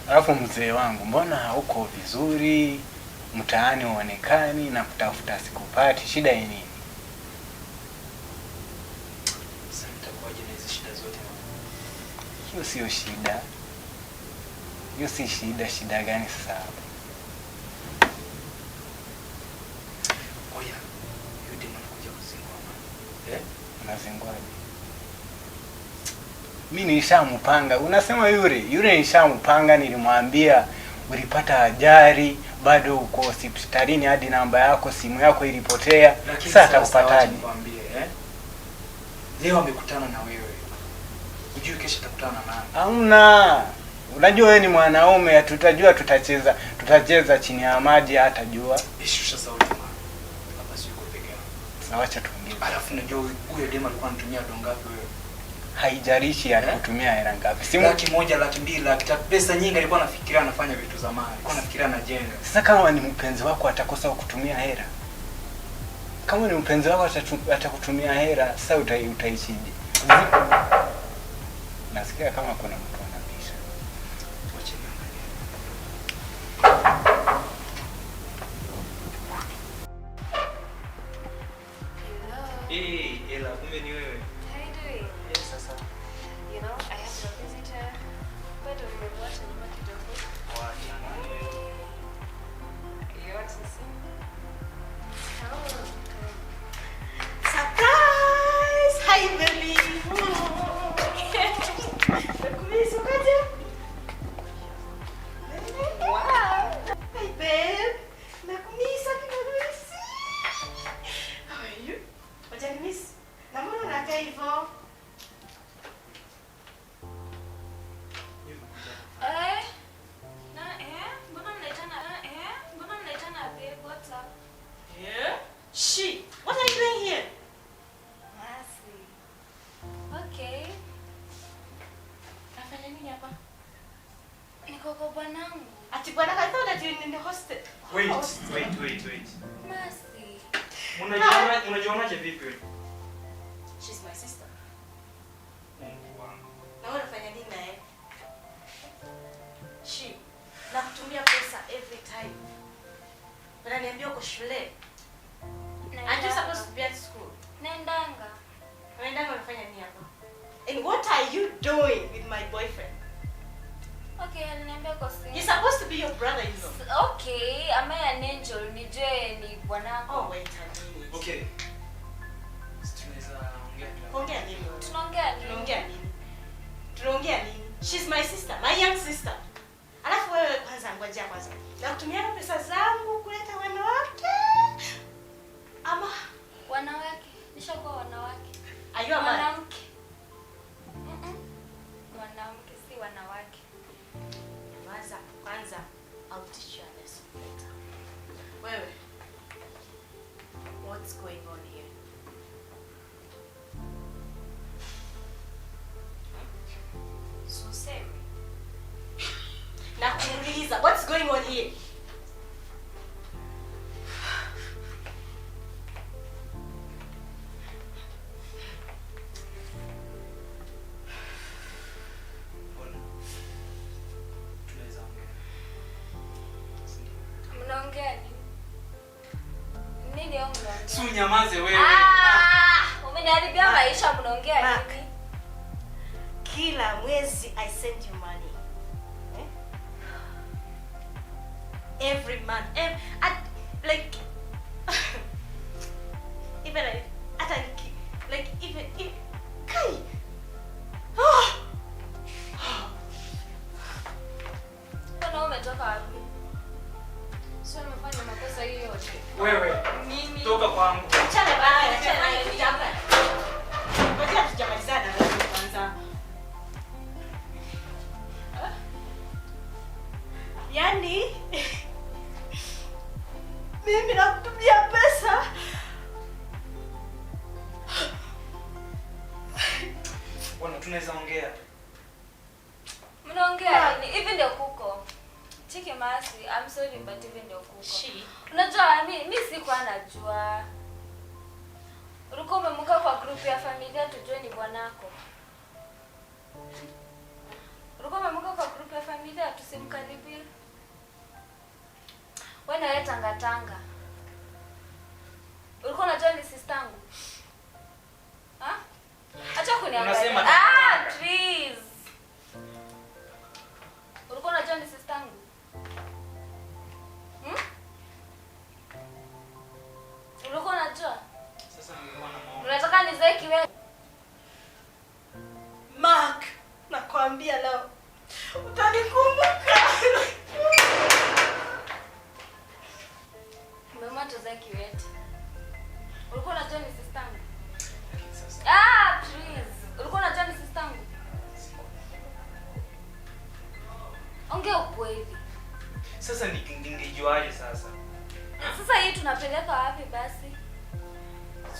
Alafu mzee wangu, mbona hauko vizuri? Mtaani uonekani na kutafuta sikupati. Shida ni nini? Sasa nitakuwaje na hizo shida zote? Hiyo sio shida. Hiyo si shida. Shida gani sasa hapo? Oya, yule anakuja kuzingua. Unazingwaje? Mimi nishampanga. Unasema yule nishampanga, nilimwambia ulipata ajali, bado uko hospitalini hadi namba yako simu yako ilipotea. Sasa atakupataje? Leo amekutana na wewe. Unajua kesho atakutana na nani? Hamna. Unajua wewe ni mwanaume, tutajua tutacheza chini ya maji hatajua. Shusha sauti mama. Hapa siko peke yangu. Sasa acha tuongee. Alafu unajua huyo dema alikuwa anatumia dongo ngapi wewe? Haijalishi alikutumia hela ngapi. Simu 100,000, 200,000, 300,000, pesa nyingi alikuwa anafikiria anafanya vitu za maana. Alikuwa anafikiria anajenga. Sasa kama ni mpenzi wako atakosa kukutumia hela. Kama ni mpenzi wako atakutumia hela, sasa utaishije? Nasikia kama kuna mtu anabisha. Wacha niangalie. Hello. Ela, kumbe ni wewe. How you doing? Yes, sasa. You know, I have a visitor. Bado nimepata nyuma kidogo. Wacha niangalie. You want to see? Come on. Surprise! Hi, baby. Wow. Hi, babe. Nakumisa kidogo. How are you? Wajanimiss? Na mbona unakaa hivyo? Mbona mnaitana babe? What's up? Yeah? She. What are you doing here? Mercy. Okay. Nafanya nini hapa? Niko kwa bwanangu. Ati bwana I thought that you're in the hostel. Wait. Mercy. Unajionaje vipi wewe? She's my sister. Mungu wangu. Na wewe unafanya nini naye? She. Nakutumia pesa every time. Unaniambia uko shule. Aren't you supposed to be at school? Naendanga. Unaenda unafanya nini hapa? And what are you doing with my boyfriend? Okay, aliniambia kwa simu. You're supposed to be your brother-in-law. Okay, am I an angel? Nijue ni bwanako. Oh, wait a minute. Okay. Tunaweza Ongea nini? Tunaongea nini? Tunaongea nini? She's my sister, my young sister. Alafu wewe kwanza ngoja kwanza. Nakutumia pesa zangu kuleta wanawake. Ama Wanawake. Nishakuwa wanawake. are you a man? Mwanamke. Mwanamke si wanawake. Kwanza I'll teach you a lesson later. Wewe. What's going on here? So say. Nakuuliza, what's going on here? Mnaongea nini? Nini au mnaongea? Si unyamaze wewe. Umeniharibia maisha, mnaongea Mark. nini? Kila mwezi I send you money. Every month. Like even Kai. Mbona umetoka wapi? Sio umefanya makosa hiyo yote. Wewe. Mimi. Toka kwangu. Achana baya, achana. Ngoja tujamalizana na kwanza. Yaani mimi nakutumia pesa. Bwana tunaweza ongea. Mnaongea nini? Hivi ndio kuko. Cheki Mercy, I'm sorry but hivi ndio kuko. She. Unajua mimi sikuwa najua. Ulikuwa umemka kwa group ya familia tujue ni bwanako. Ulikuwa umemweka kwa group ya familia tusimkaribie. Wewe na tanga tanga. Ulikuwa unajua ni sistangu? Ha? Acha kuniangalia. Unasema please. Ulikuwa unajua ni sistangu? Ulikuwa unajua? Sasa nilikuwa na maombi. Unataka nizae kiwe? Mark, nakwambia leo utanikumbuka. Mama tuzae kiwete. Ulikuwa unajua ni sistangu? Sasa Please. Ulikuwa unajua ni sistangu? Ongea ukweli. sasa ningejuaje sasa? Sasa hii tunapeleka wapi basi?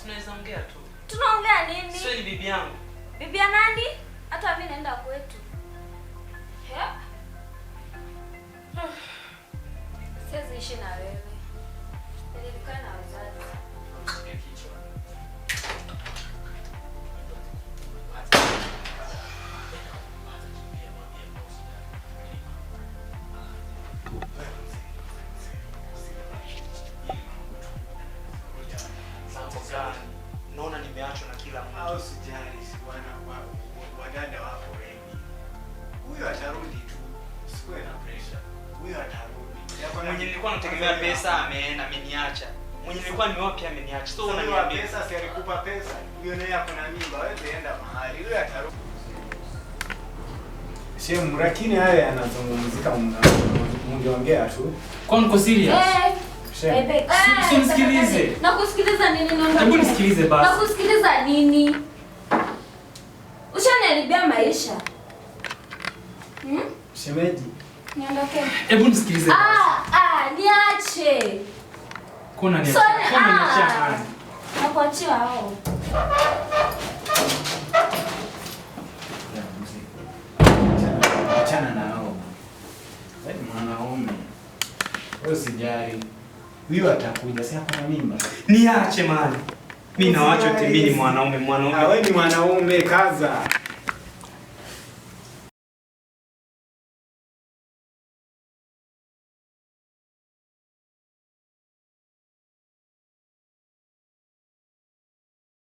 Tunaweza ongea tu. Tunaongea nini? Sio ni bibi yangu. Bibi ya nani? Hata mimi naenda kwetu. Siwezi ishi na wewe. Nilikaa na wazazi. Naona nimeachwa na kila mtu. Au sijali, si wadada wapo wengi. Huyo atarudi tu. Usikuwe na pressure. Huyo atarudi. Mwenye nilikuwa nategemea pesa ameniacha. Mwenye nilikuwa nimeoa pia ameniacha. So unaniambia pesa, si alikupa pesa. Huyo naye ako na mimba, wewe enda mahali. Huyo atarudi. Shemu, lakini haya yanazungumzika, mungeongea tu. Kwa niko serious? Simsikilize. Nakusikiliza nini naomba? Hebu nisikilize basi. Nakusikiliza nini? Ushaniharibia maisha. Shemeji. Niondoke. Hebu nisikilize. Niache. Kuna niacha. Kuna niacha nani? Nakuachia hao. Achana na hao. Wewe ni mwanaume. Wewe usijali. Huyo atakuja, si hapa na mimba. niache mali. Mimi nawacho mimi ni mwanaume. Wewe ni mwanaume, kaza.